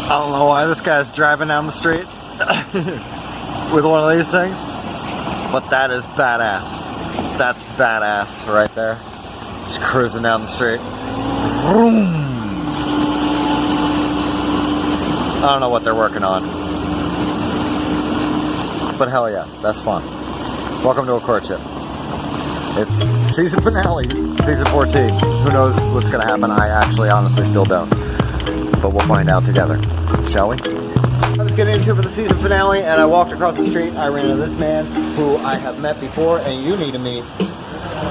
I don't know why this guy's driving down the street with one of these things, but that is badass. That's badass right there. Just cruising down the street. Vroom. I don't know what they're working on, but hell yeah, that's fun. Welcome to a courtship. It's season finale, season 14. Who knows what's gonna happen? I actually honestly still don't. But we'll find out together, shall we? I was getting into it for the season finale, and I walked across the street. I ran into this man who I have met before, and you need to meet.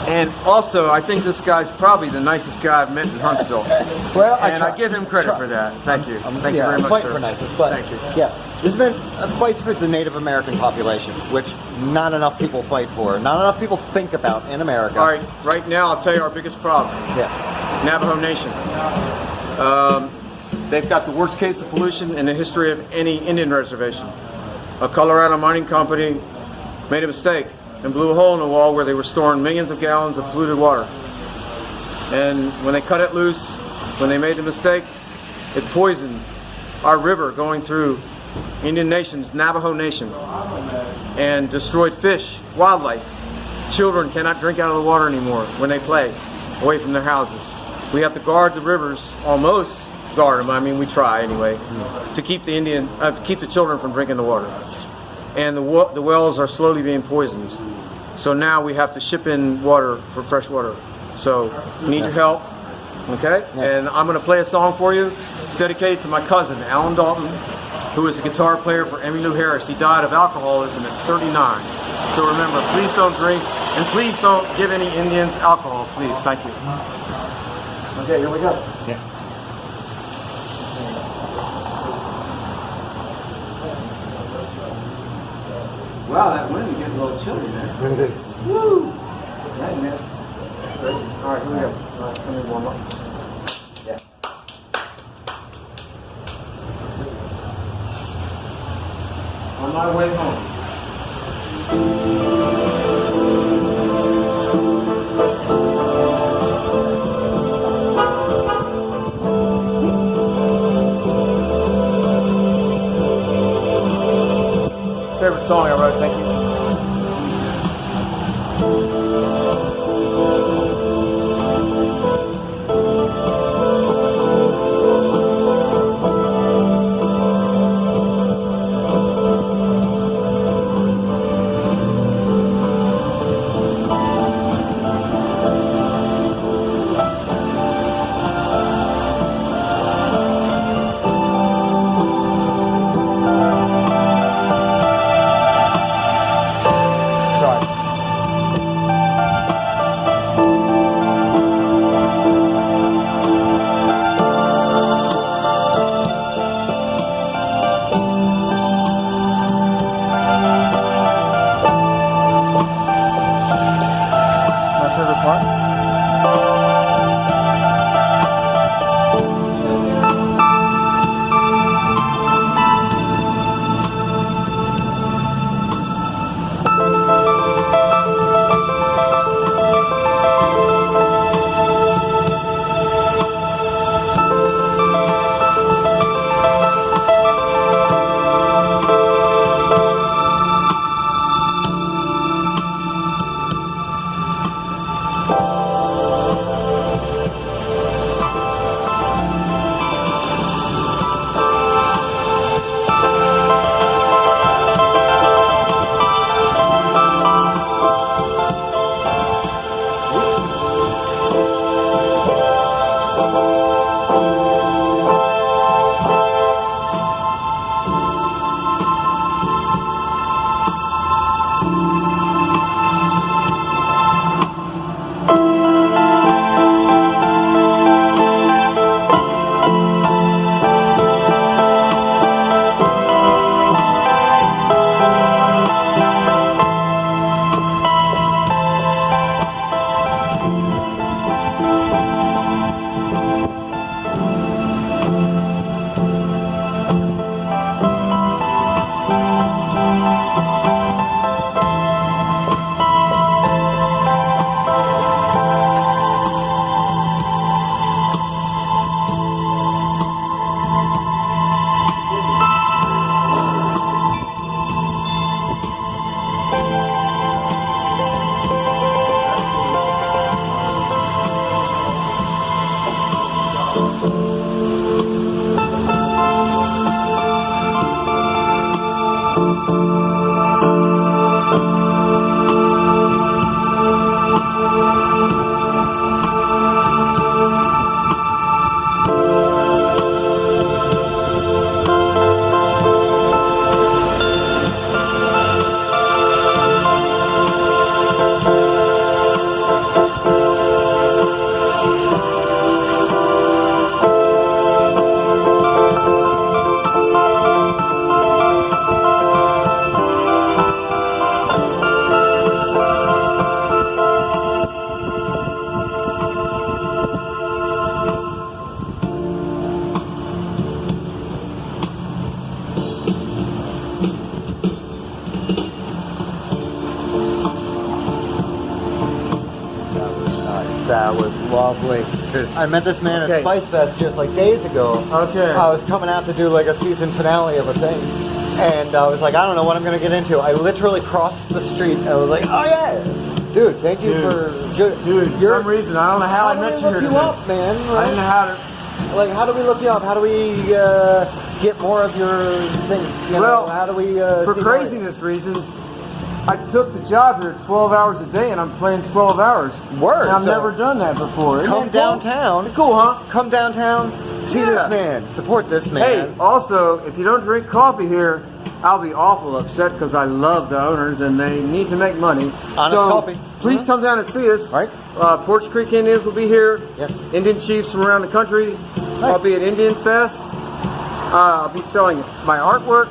And also, I think this guy's probably the nicest guy I've met in Huntsville. Well, I give him credit for that. Thank you. Thank you very much, fighting sir. for niceness, but thank you. Yeah, this man fights for the Native American population, which not enough people fight for. Not enough people think about in America. All right, right now I'll tell you our biggest problem. Yeah. Navajo Nation. They've got the worst case of pollution in the history of any Indian reservation. A Colorado mining company made a mistake and blew a hole in the wall where they were storing millions of gallons of polluted water. And when they cut it loose, when they made the mistake, it poisoned our river going through Indian Nation's Navajo Nation and destroyed fish, wildlife. Children cannot drink out of the water anymore when they play away from their houses. We have to guard the rivers, almost guard them. I mean, we try anyway, to keep the children from drinking the water. And the wells are slowly being poisoned. So now we have to ship in water for fresh water. So we need your help, okay? Yeah. And I'm going to play a song for you, dedicated to my cousin, Alan Dalton, who is a guitar player for Emmylou Harris. He died of alcoholism at 39. So remember, please don't drink, and please don't give any Indians alcohol, please. Thank you. Okay, here we go. Yeah. Wow, that wind is getting a little chilly, man. It is. Woo! Right, man. All right, here we go. All right, let me warm up. Yeah. On my way home. Favorite song I wrote, thank you. That was lovely. I met this man at Spice Fest just like days ago. Okay. I was coming out to do like a season finale of a thing. And I was like, I don't know what I'm going to get into. I literally crossed the street and I was like, oh yeah. Dude, thank you for... Dude, for some reason, I don't know how I met you here today. How do we look you up, man? Right? I didn't know how to... Like, how do we look you up? How do we get more of your things? You know, how do we... for craziness reasons, I took the job here 12 hours a day, and I'm playing 12 hours. Word. And I've never done that before. Come downtown. Cool, huh? Come downtown, see this man, support this man. Hey, also, if you don't drink coffee here, I'll be awful upset because I love the owners and they need to make money. Honest coffee. Please come down and see us. Right. Porch Creek Indians will be here. Yes. Indian chiefs from around the country. Nice. I'll be at Indian Fest. I'll be selling my artwork.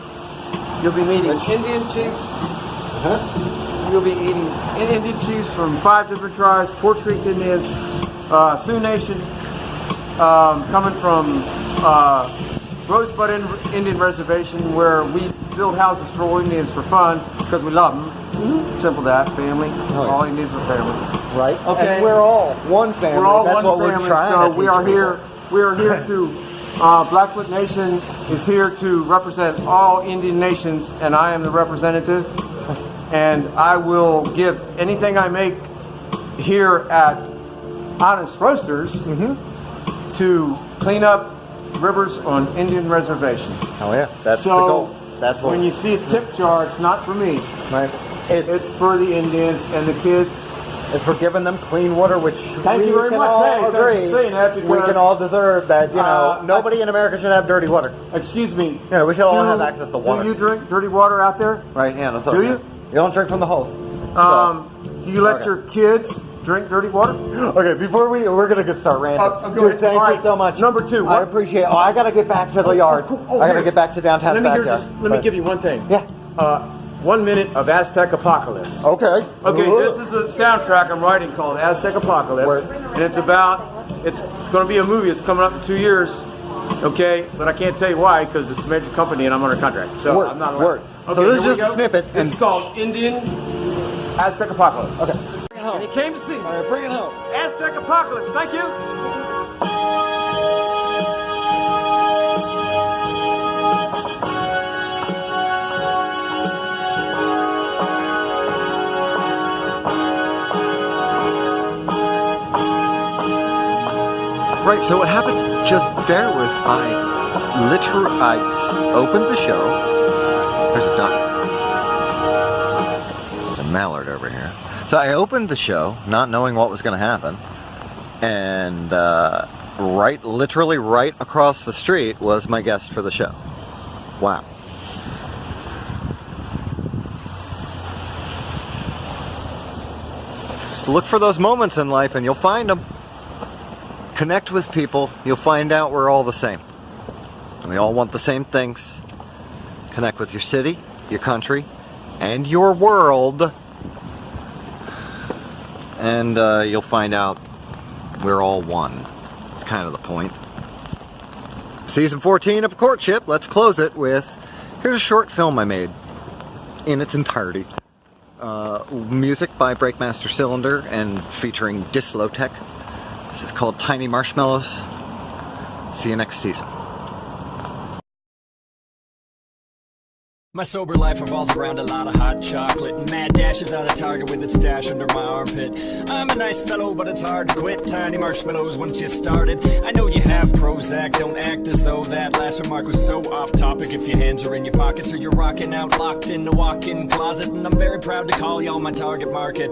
You'll be meeting Indian chiefs. You'll be eating Indian chiefs from 5 different tribes. Porch Creek Indians, Sioux Nation, coming from Rosebud Indian Reservation, where we build houses for Indians for fun because we love them. Simple that, family. All Indians are family. Right. Okay. And we're all one family. We're all That's one what family. We're trying so to we are here. We are here to. Blackfoot Nation is here to represent all Indian nations, and I am the representative. And I will give anything I make here at Honest Roasters to clean up rivers on Indian reservations. Oh yeah, that's the goal. That's what. When you see a tip jar, it's not for me. Right. It's for the Indians and the kids. It's for giving them clean water, which Thank you very much. Hey, thanks for saying that, because we can all deserve that. You know, nobody in America should have dirty water. Excuse me. You know, we should all have access to water. Do you drink dirty water out there? Right. Yeah. No, do you? You don't drink from the hose. Do you let your kids drink dirty water? Okay, before we're gonna start ranting. Dude, thank you so much. Number 2. I appreciate. I gotta get back to the yard. I gotta get back to downtown backyard. Let me give you one thing. Yeah. 1 minute of Aztec Apocalypse. Okay. Okay. This is a soundtrack I'm writing called Aztec Apocalypse, and it's going to be a movie. It's coming up in 2 years. Okay, but I can't tell you why because it's a major company and I'm under contract, so I'm not allowed. Okay, so this is just a snippet. This is called Indian Aztec Apocalypse. Okay. Bring it home. And he came to see. All right, bring it home. Aztec Apocalypse. Thank you. Right, so what happened just there was I opened the show. There's a duck. There's a mallard over here. So I opened the show, not knowing what was going to happen, and literally right across the street was my guest for the show. Wow. Just look for those moments in life and you'll find them. Connect with people, you'll find out we're all the same. We all want the same things. Connect with your city, your country, and your world. And you'll find out we're all one. It's kind of the point. Season 14 of Courtship, let's close it with, here's a short film I made in its entirety. Music by Breakmaster Cylinder and featuring Dislotech. This is called Tiny Marshmallows. See you next season. My sober life revolves around a lot of hot chocolate and mad dashes out of Target with its stash under my armpit. I'm a nice fellow, but it's hard to quit. Tiny marshmallows once you started. I know you have Prozac, don't act as though that last remark was so off topic. If your hands are in your pockets or you're rocking out locked in the walk-in closet, and I'm very proud to call y'all my target market.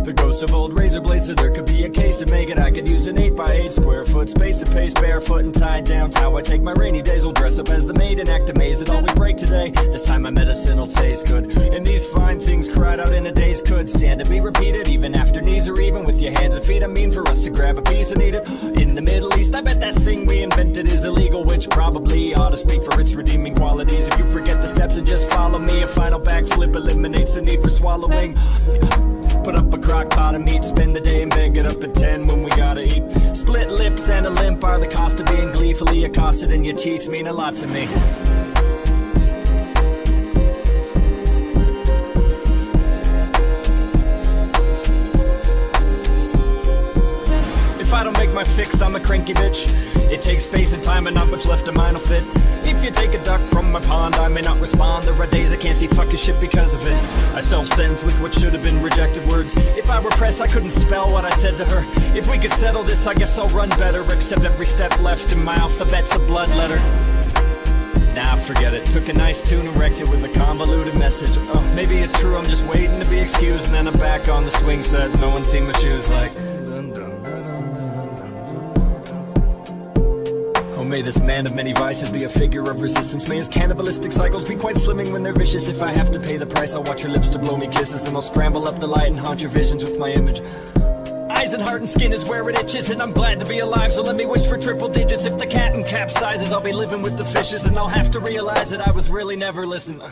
The ghosts of old razor blades, so there could be a case to make it. I could use an 8x8 square foot space to pace, barefoot and tied down. How I take my rainy days, will dress up as the maid and act amazed at all we break today. This time my medicine will taste good, and these fine things cried out in a daze could stand to be repeated, even after knees or even with your hands and feet. I mean, for us to grab a piece and eat it. In the Middle East, I bet that thing we invented is illegal, which probably ought to speak for its redeeming qualities. If you forget the steps and just follow me, a final backflip eliminates the need for swallowing. Put up a crock pot of meat, spend the day in bed, get up at 10 when we gotta eat. Split lips and a limp are the cost of being gleefully accosted, and your teeth mean a lot to me. fix, I'm a cranky bitch. It takes space and time and not much left of mine'll fit. If you take a duck from my pond, I may not respond. There are days I can't see fucking shit because of it. I self-sentence with what should have been rejected words. If I were pressed, I couldn't spell what I said to her. If we could settle this, I guess I'll run better. Except every step left in my alphabet's a blood letter. Nah, forget it. Took a nice tune and wrecked it with a convoluted message. Oh, maybe it's true, I'm just waiting to be excused. And then I'm back on the swing set. No one's seen my shoes like... Oh, may this man of many vices be a figure of resistance. May his cannibalistic cycles be quite slimming when they're vicious. If I have to pay the price, I'll watch your lips to blow me kisses. Then I'll scramble up the light and haunt your visions with my image. Eyes and heart and skin is where it itches, and I'm glad to be alive, so let me wish for triple digits. If the cat and capsizes, I'll be living with the fishes, and I'll have to realize that I was really never listening.